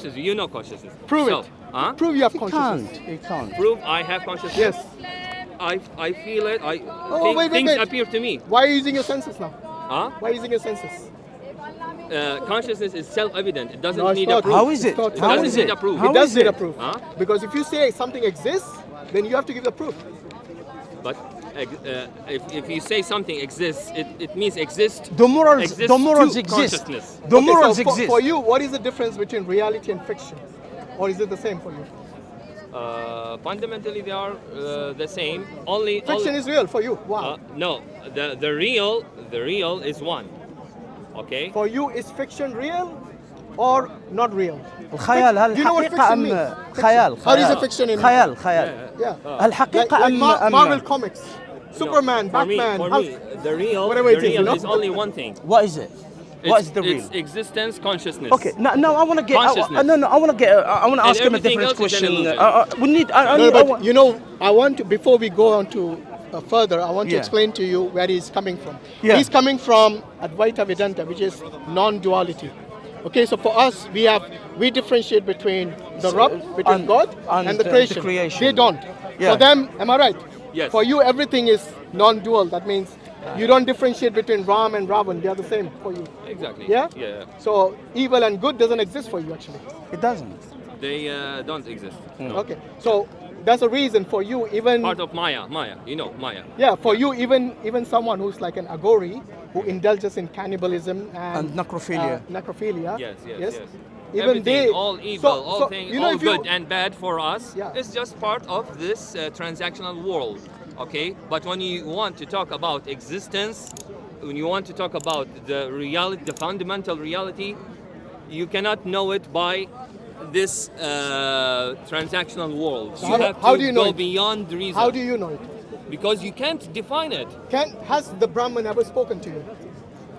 You know consciousness. Prove So, it. Huh? Prove you have consciousness. He can't. Prove I have consciousness. Yes. I feel it. Wait. Things appear to me. Why are you using your senses now? Huh? Why are you using your senses? Consciousness is self-evident. It doesn't No, it's need not. a proof. How is it? It How doesn't is need it? a proof. How It does is need a it? proof. Huh? Because if you say something exists, then you have to give the proof. But if you say something exists, it means exists. The morals exists to exist. consciousness. The Okay, morals so exist. For you, what is the difference between reality and fiction? Or is it the same for you? Fundamentally, they are the same. Only Fiction is real for you. Wow. no. The real is one. Okay. For you, is fiction real or not real? الخيال هل Do you know what حقيقة fiction أم means? خيال How do you say خيال fiction in خيال خيال Yeah. هل حقيقة like أم Marvel أم comics, Superman, for me, Batman. for me, the real, whatever it is, you know? is only one thing. What is it? What is the real? It's existence, consciousness. Okay, no, I want to get. Consciousness. I want to get. I want to ask him a everything different else is an question. illusion. We need. No, but you know, I want to, before we go on to further, I want to Yeah. explain to you where he's coming from. Yeah. He's coming from Advaita Vedanta, which is non-duality. Okay, so for us, we differentiate between the Rabb, between and- God, and and the the creation. creation. They don't. Yeah. For them, am I right? Yes. For you, everything is non-dual. That means you don't differentiate between Ram and Ravan. They are the same for you. Exactly. Yeah? Yeah. So evil and good doesn't exist for you, actually. It doesn't. They don't exist. No. Okay, so that's a reason for you, even Part of Maya. You know Maya. yeah, for you, even someone who's like an agori who indulges in cannibalism and necrophilia. necrophilia. Yes. Even Everything, they, all evil, all things, you know, all if you- good and bad for us Yeah. is just part of this transactional world. Okay, but when you want to talk about existence, when you want to talk about the reality, the fundamental reality, you cannot know it by this transactional world. So You have how to do you know go it? beyond reason. How do you know it? Because you can't define it. Has the Brahman ever spoken to you?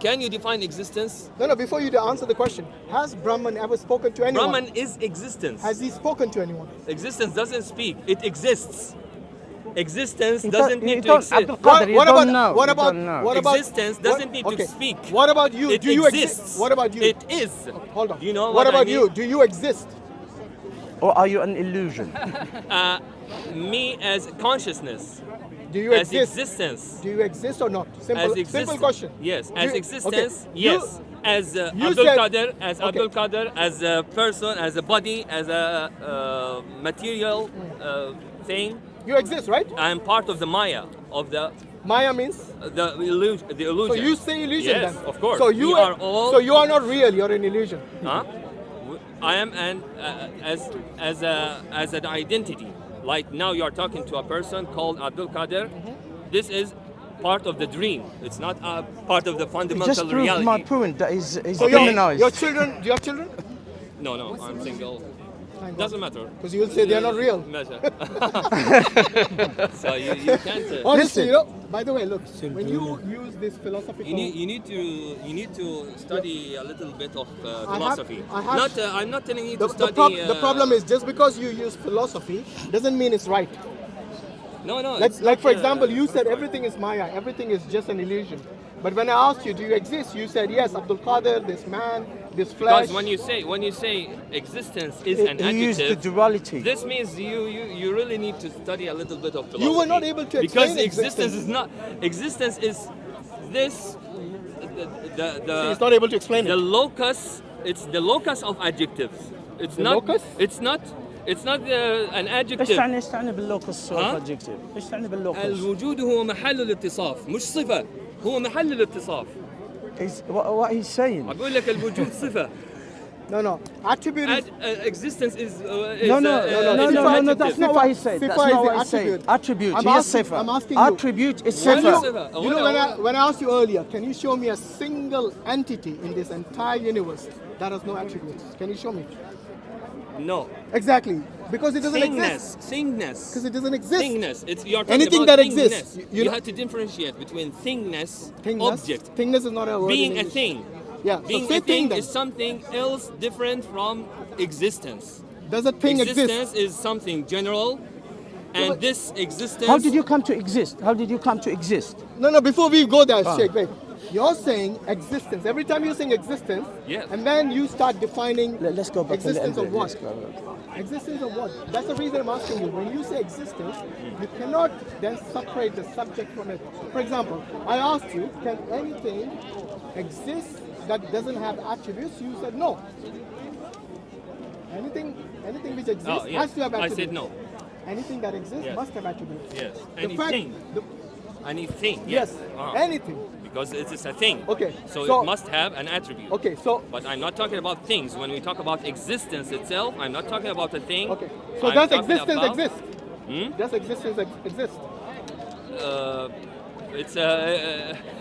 Can you define existence? No. Before you answer the question, has Brahman ever spoken to anyone? Brahman is existence. Has he spoken to anyone? Existence doesn't speak; it exists. Existence You doesn't don't- need you to don't- exist. Abdul Qadir, you What don't about know. what You about don't know. what about Existence doesn't need to speak. What about you? It Do you exists. exist? What about you? It is. Hold on. Do you know what what I about mean? you? Do you exist? Or are you an illusion? Me as consciousness, Do you as exist? existence, Do you exist or not? as Simple existence. question. Yes, Do as you- existence. okay, Yes, as you Abdul said- Qadir, okay. Abdul Qadir, as a person, as a body, as a material thing. You exist, right? I am part of the Maya, of the Maya means. illusion. The illusion. So you say illusion Yes, then. of course. So you We are all. So you are not real. You're an illusion. Huh? I am as an identity. Like now you are talking to a person called Abdul Qadir. This is part of the dream. It's not a part of the fundamental Just prove reality. my point that is So demonized. your children. Do you have children? No, I'm single. Doesn't matter. Because you'll say they are not real. Measure. So you can't. Honestly, Listen. you know. By the way, look. When you use this philosophical. You need to study a little bit of philosophy. I have- Not I'm not telling you The, to the, study. the problem is just because you use philosophy doesn't mean it's right. no. Like for example, you said everything is Maya, everything is just an illusion. But when I asked you, do you exist? You said yes, Abdul Qadir, this man, this flesh. Because when you say existence is an He used the adjective, duality. this means you really need to study a little bit of philosophy. You were not able to because explain existence existence. is not existence is this He's not able to explain the it. locus. It's the locus of adjectives. It's The not. locus? It's not. It's not an ايش adjective. تعني باللوكس ها؟ adjective؟ ايش تعني باللوكس؟ الوجود هو محل الاتصاف مش صفة. هو محل الاتصاف. What he's saying. أقول لك الوجود صفة. No. Attribute is. Existence is. No, that's not what he said. That's Sifa is not the what he said. attribute. Attribute, I'm yes, asking- sifa. I'm asking you. Attribute is When sifa. you know, when I asked you earlier, can you show me a single entity in this entire universe that has no attributes? Can you show me? No. Exactly. Because it doesn't exist. Thingness. Because it doesn't exist. Thingness. You're talking Anything about that thingness. exists. You have to differentiate between thingness, object. Thingness is not a word. Being in a English. thing. Yeah. Being so say a thing then. is something else different from existence. Does a thing Existence exist? is something general, and but- this existence. How did you come to exist? How did you come to exist? No. Before we go there, Sheikh, wait. You're saying existence. Every time you're saying existence, Yes. and then you start defining Let's go back to the existence end. of what? Let's go. Existence of what? That's the reason I'm asking you. When you say existence, you cannot then separate the subject from it. For example, I asked you, can anything exist that doesn't have attributes? You said no. Anything which exists has to have I attributes. said no. Anything that exists Yes. must have attributes. Yes. The fact- Anything. the- Anything. yes, Ah. anything. Because it is a thing. Okay, So, so- it must have an attribute. Okay, so But I'm not talking about things. When we talk about existence itself, I'm not talking about a thing. okay, so I'm does talking existence about- exist? Hmm? Does existence exist? It's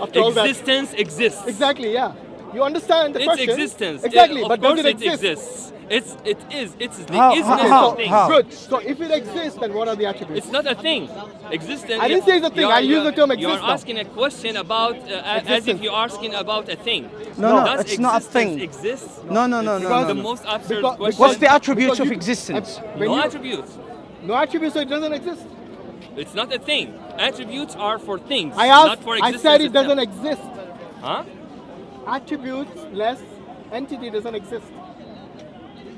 After all that- existence exists. Exactly, yeah. You understand the It's question? existence. Exactly, Of but does course it exist? exists. It's the How- isness Okay, how- of so, things. how? good. So if it exists, then what are the attributes? It's not a thing. Existence. I didn't say it's a thing. I used the term You're exist now. asking a question about as if Existence. you're asking about a thing. No, Does it's not a existence thing. Exist? No, no, no, It's no, the no. most absurd Because- question. What's the attributes Because of you- existence? when No you- attributes. No attributes, so it doesn't exist. It's not a thing. Attributes are for things, I not asked. for I existence. said it itself. doesn't exist. Huh? Attributes less entity doesn't exist.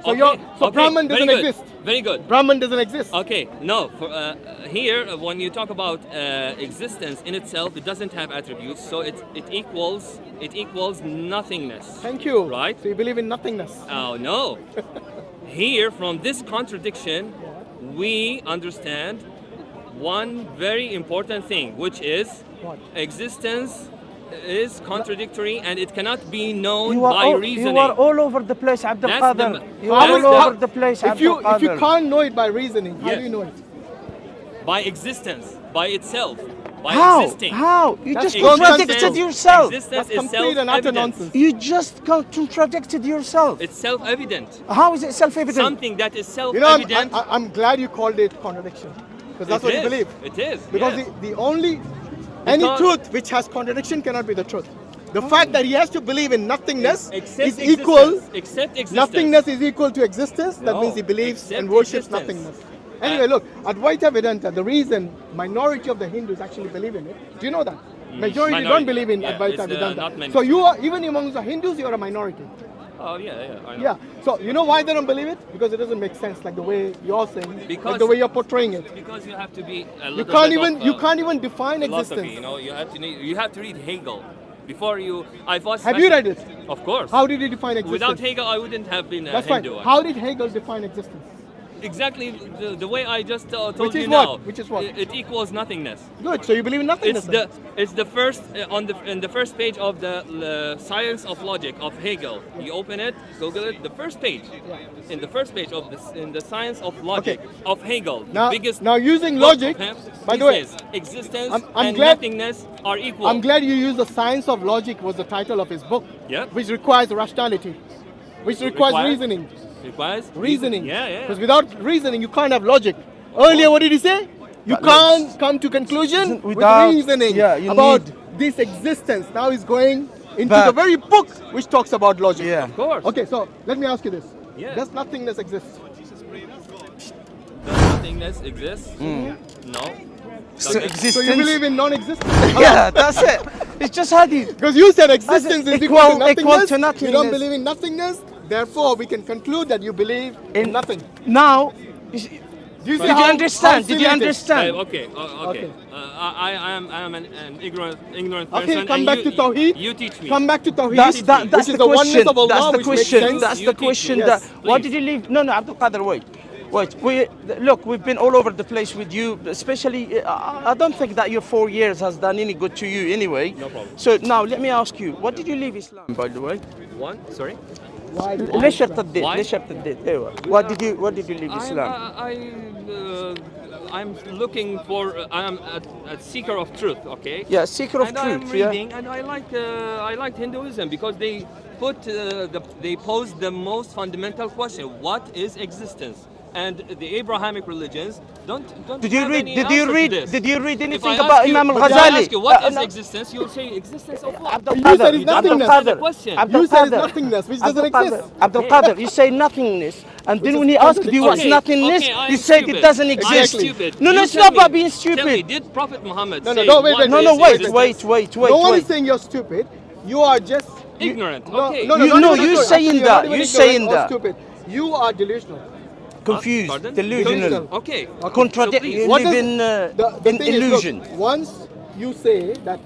So Okay, your so okay, Brahman very doesn't good, exist. Very good. Brahman doesn't exist. Okay, no. For, here, when you talk about existence in itself, it doesn't have attributes, so it equals nothingness. Thank you. Right? So you believe in nothingness. Oh no. Here, from this contradiction, we understand one very important thing, which is What? existence is contradictory and it cannot be known You are, by all, reasoning. you are all over the place, Abdul That's Qadir. the- You that's are the- all over the place, If you Abdul Qadir. can't know it by reasoning, how Yes. do you know it? By existence, by itself, by How? existing. How? You That's just nonsense. contradicted yourself. Existence That's is complete and utter self-evident. nonsense. You just contradicted yourself. It's self-evident. How is it self-evident? Something that is You know, self-evident. I'm glad you called it contradiction, because that's it what you is. believe. It is. Because yes. the only any Because- truth which has contradiction cannot be the truth. The fact that he has to believe in nothingness Except is equal. existence. Except existence. Nothingness is equal to existence. That No, means he believes except and worships existence. nothingness. Anyway, look, Advaita Vedanta, the reason minority of the Hindus actually believe in it, do you know that? Majority don't minority. believe in Yeah, Advaita it's, Vedanta. not many. So you are, even amongst the Hindus, you are a minority. Oh yeah, I know. Yeah. So you know why they don't believe it? Because it doesn't make sense like the way you're saying, like Because- the way you're portraying it. Because you have to be a little You can't bit even of, you can't even define philosophy. existence. You know, you have to read Hegel before you. Have you read it? Of course. How did he define existence? Without Hegel, I wouldn't have been a That's fine. Hindu. How did Hegel define existence? Exactly the way I just told Which you is now. what? Which is what? It equals nothingness. Good. So you believe in nothingness. It's the first in the first page of the Science of Logic of Hegel. You open it, Google it. The first page, in the first page of this in the Science of Logic Okay. of Hegel. Now- the biggest now using book logic, of him, by he the way, says existence I'm and glad- nothingness are equal. I'm glad you used the science of logic was the title of his book. Yeah. Which requires rationality, which requires Requires? reasoning. Requires Reasoning. Yeah. Because without reasoning, you can't have logic. Earlier, what did he say? You can't come to conclusion Without- with reasoning yeah, you about need- this existence. Now he's going into Back. the very book which talks about logic. Yeah. Of course. Okay, so let me ask you this. Yeah. Does nothingness exist? Does nothingness exist? No. So Does it? So existence. you believe in non-existence? Yeah, that's it. It's just Hadith. Because you said existence is equal to nothingness. equal to You nothingness. don't believe in nothingness. Therefore, we can conclude that you believe in nothing. Now, Do you see did you how- understand? how Did you silly it is? understand? Okay. Okay. I am an ignorant person. Okay, come and back you, to Tawheed. You teach me. Come back to Tawheed. That's which the is the oneness question. of Allah, That's the which makes question. sense. That's You the teach me. question. Yes, That why please. did you leave? No, Abdul Qadir, wait. Look, we've been all over the place with you. Especially, I don't think that your 4 years has done any good to you anyway. No problem. So now let me ask you, what did you leave Islam, by the way? One. Sorry. Why? ليش ارتديت؟ Why? ليش ارتديت؟ ايوه. What did you leave Islam? I'm looking for. I'm a seeker of truth. Okay. Yeah, seeker of and truth. I'm Yeah. reading, and I like Hinduism because they pose the most fundamental question: what is existence? And the Abrahamic religions don't. Did you have read? any Did you answer to read? this. Did you read If anything I about ask you- Imam if I al-Ghazali? ask you what is no. existence, you'll say existence of what? Abdul You Qadir, said it's Abdul nothingness. Qadir, That's the question. Abdul You said it's Qadir, nothingness, which Abdul doesn't Qadir, exist. Abdul Qadir, you say nothingness, and then when he asked you what's Okay, nothingness, okay, I'm you said stupid. it doesn't I'm exist. stupid. No, You it's tell not me- about being Tell me, stupid. did Prophet Muhammad No, say no, wait, what No, is no, wait, existence? wait. No one is wait. saying you're stupid. You are just Ignorant. No, Okay. no, no, You- not no, even you're ignorant. saying Actually, that. not even You're ignorant saying or that. Stupid. You are delusional. Confused, Pardon? delusional, Okay. contradict. So please. You What live does- in the in thing is, illusion. look, once you say that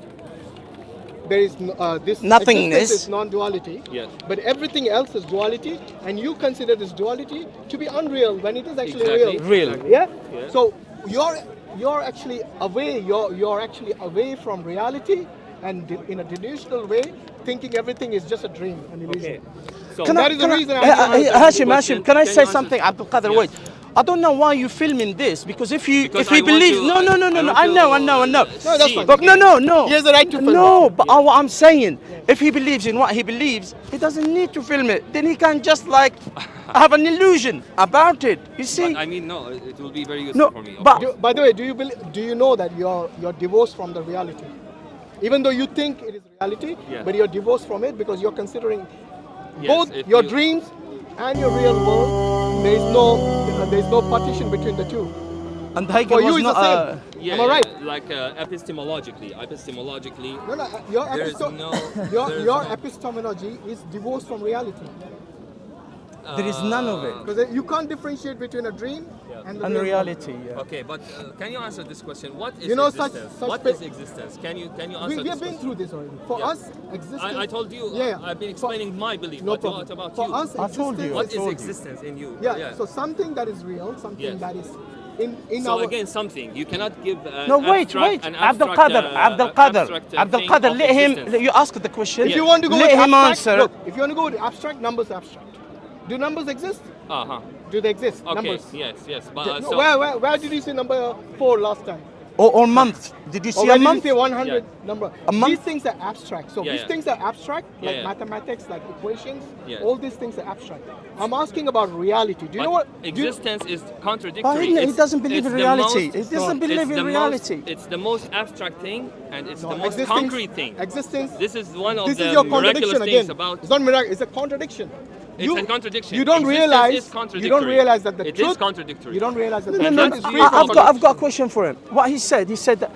there is this Nothingness. existence is non-duality, Yes. but everything else is duality, and you consider this duality to be unreal when it is actually Exactly. real. Real. Yeah. Yeah. So you're actually away. You're actually away from reality, and in a delusional way, thinking everything is just a dream, an illusion. Okay. So That is the reason I'm answer the Hashim, question. can I Can say you answer- something? Abdul Qadir, Yes. wait. I don't know why you're filming this, because if you Because if he I want believes to- no, I want I know. to, No, that's see. fine. But no. He has the right to film No, it. but what I'm saying, if he believes in what he believes, he doesn't need to film it. Then he can just like have an illusion about it. You see? But I mean, no, it will be very useful No, for me. of but- course. By the way, do you know that you're divorced from the reality? Even though you think it is reality, Yeah. but you're divorced from it because you're considering Yes, both if your you- dreams and your real world. There is no partition between the two. And Hegel For you, was it's not. the same. Yeah, Am I right? Like epistemologically. No, no. Your There is no- there is your no- epistemology is divorced from reality There is none of it. because you can't differentiate between a dream and the And real world. reality, yeah. Okay, but can you answer this question? What is You know, such- existence? such What pe- is existence? Can you answer We this have been question? through this already. For Yeah. us, existence. I told you. Yeah. I've been explaining my belief. No but problem. what about For you? us, I told you. existence- What I is told you. existence in you? Yeah. So something that is real, something Yes. that is in So our. again, something you cannot give. No, wait. Abdul Qadir, Abdul Qadir, let him. You ask the question. If you want to go let with him abstract, answer. look, if you want to go with abstract, numbers are abstract. Do numbers exist? Uh-huh. Do they exist? Okay. Numbers. Yes. But No, so where did you see number 4 last time? Or month. Did you Or see where a did month? you say 100 Yeah. number? A month? These things are abstract. So Yeah, these yeah. things are abstract, Yeah, like yeah. mathematics, like equations. Yeah. All these things are abstract. I'm asking about reality. Do you know what? Existence is But contradictory. he It's- doesn't believe it's in the reality. most- He doesn't believe it's in the reality. It's the most abstract thing, and it's No, the most existence- concrete thing. Existence. This is one of This the is your miraculous contradiction things again. about. It's not miracle. It's a contradiction. It's a contradiction. You don't Existence realize. is contradictory. You don't realize that the It truth. is contradictory. You don't realize that No, the no, truth no. is free from I've got a contradiction. question for him. What he said that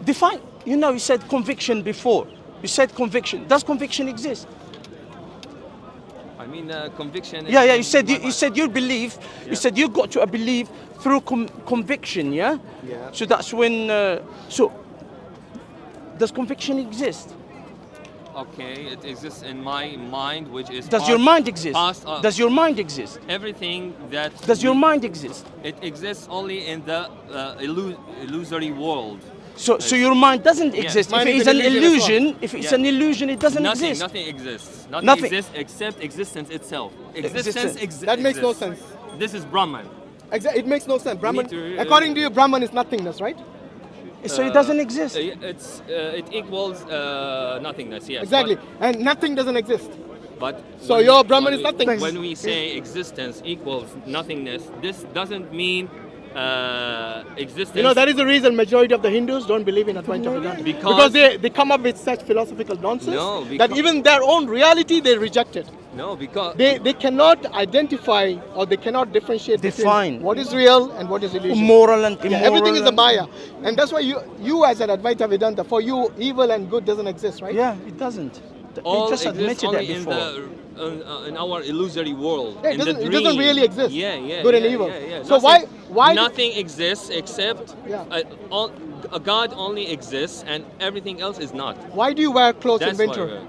define. You know, you said conviction before. You said conviction. Does conviction exist? I mean, conviction. is Yeah. You in said my you mind. said you believe. Yeah. You said you got to a belief through conviction. Yeah. Yeah. So that's when. So does conviction exist? Okay, it exists in my mind, which is. Does part- your mind exist? past of Does your mind exist? everything that? Does your we- mind exist? It exists only in the illusory world. So your mind doesn't Yeah. exist. Mind If is it's an an illusion as well. illusion, if it's Yeah. an illusion, it doesn't Nothing, exist. nothing exists. Nothing, Nothing. exists except existence itself. Existence. Existence That makes no exists. sense. This is Brahman. It makes no sense. Brahman. to, According to you, Brahman is nothingness, right? So it doesn't exist. It equals nothingness. Yes. Exactly. And nothing doesn't exist. But So when your we- Brahman when is we- nothing. When we say existence equals nothingness, this doesn't mean existence. You know, that is the reason majority of the Hindus don't believe in Advaita Vedanta. Because- they come up with such philosophical nonsense No, that because- even their own reality they reject it. No, because They cannot identify or they cannot differentiate Define. between what is real and what is illusion. Moral and immoral. Yeah, everything is a and- Maya. And that's why you as an Advaita Vedanta, for you, evil and good doesn't exist, right? Yeah, it doesn't. all We just exists admitted that only in before. in our illusory world. Yeah, in the it doesn't dream. really exist. Yeah. Good and yeah, evil. yeah. So Nothing- why nothing exists except Yeah. a God only exists and everything else is not. why do you wear clothes That's in winter? why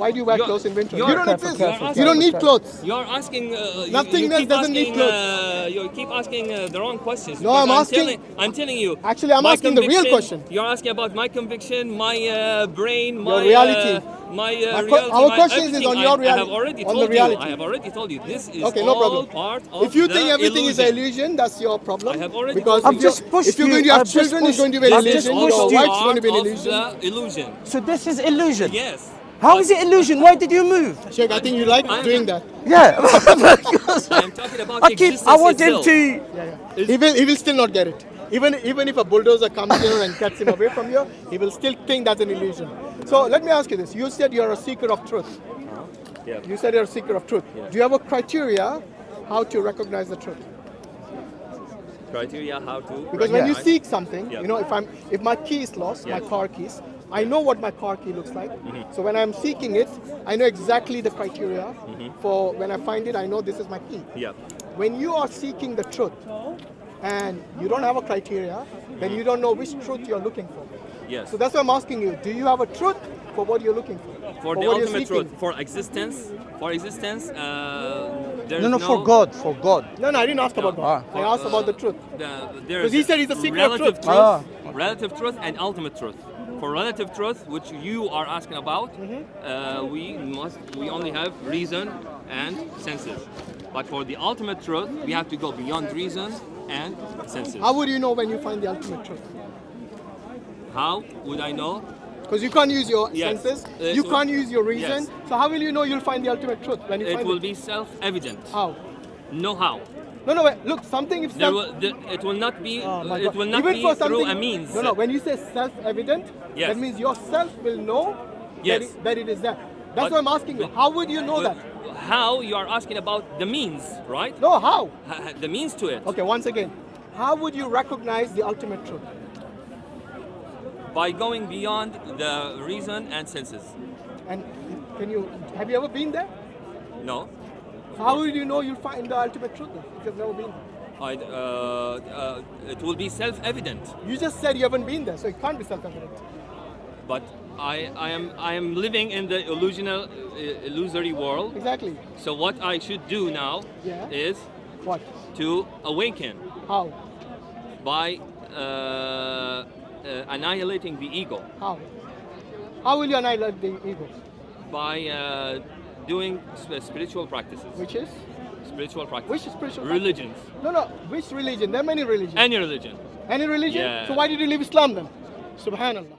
Why do you wear You're- clothes in winter? you're- You don't Careful, exist. careful, You don't need careful. clothes. You're asking. Nothingness keep doesn't need asking, you keep asking the wrong questions. No, because I'm asking- I'm telling you. Actually, I'm my asking the real conviction- question. You're asking about my conviction, my brain, my reality. my My reality. our my question is everything. on your I have reality, already on the told reality. you. I have already told you. This is Okay, no all problem. part of If you the think everything is an illusion. illusion, that's your problem. I have already because told I've you. just pushed if you're you. going to have I've just children, it's pushed- going to be an I've This just is illusion. pushed all Your you. wife's going to be an part illusion. of the illusion. So this is illusion. Yes. How is it illusion? Why did you move? Sheikh, I think you like I'm- doing that. Yeah. I'm talking about existence I want him itself. to. He will still not get it. Even if a bulldozer comes here and cuts him away from you, he will still think that's an illusion. So let me ask you this. You said you're a seeker of truth. Yeah. You said you're a seeker of truth. Yeah. Do you have a criteria how to recognize the truth? Criteria how to. Because when you recognize- seek something, Yeah. you know, if my key is lost, my Yeah. car keys, I know what my car key looks like. So when I'm seeking it, I know exactly the criteria for when I find it, I know this is my key. Yeah. When you are seeking the truth and you don't have a criteria, then you don't know which truth you're looking for. Yes. So that's why I'm asking you, do you have a truth for what you're looking for? For the what you're ultimate seeking? truth, for existence, there's No, for God, for God. No, I didn't ask about God. I asked about the truth. Because he said it's a secret relative truth. truth, relative truth and ultimate truth. For relative truth, which you are asking about, we only have reason and senses. But for the ultimate truth, we have to go beyond reason and senses. How would you know when you find the ultimate truth? How would I know? Because you can't use your Yes. senses, you So- can't use your reason. Yes. So how will you know you'll find the ultimate truth when you It find will it? be self-evident. How? No how. No, wait. Look, something if There self. it will not be. Oh my It God. will not Even be for through something, a means. No. When you say self-evident, Yes. that means yourself will know Yes. that it is there. That's But- why I'm asking you. How would you know that? How you are asking about the means, right? No, how? The means to it. Okay, once again, how would you recognize the ultimate truth? By going beyond the reason and senses. And have you ever been there? No. How would you know you'll find the ultimate truth if you've never been there? It will be self-evident. You just said you haven't been there, so it can't be self-evident. But I am living in the illusory world. Exactly. So what I should do now Yeah. is What? to awaken How? by annihilating the ego, How? How will you annihilate the ego? by doing spiritual practices. Which is? Spiritual practices. Which is spiritual? Religions. No. Which religion? There are many religions. Any religion. Any religion? Yeah. So why did you leave Islam then? Subhanallah.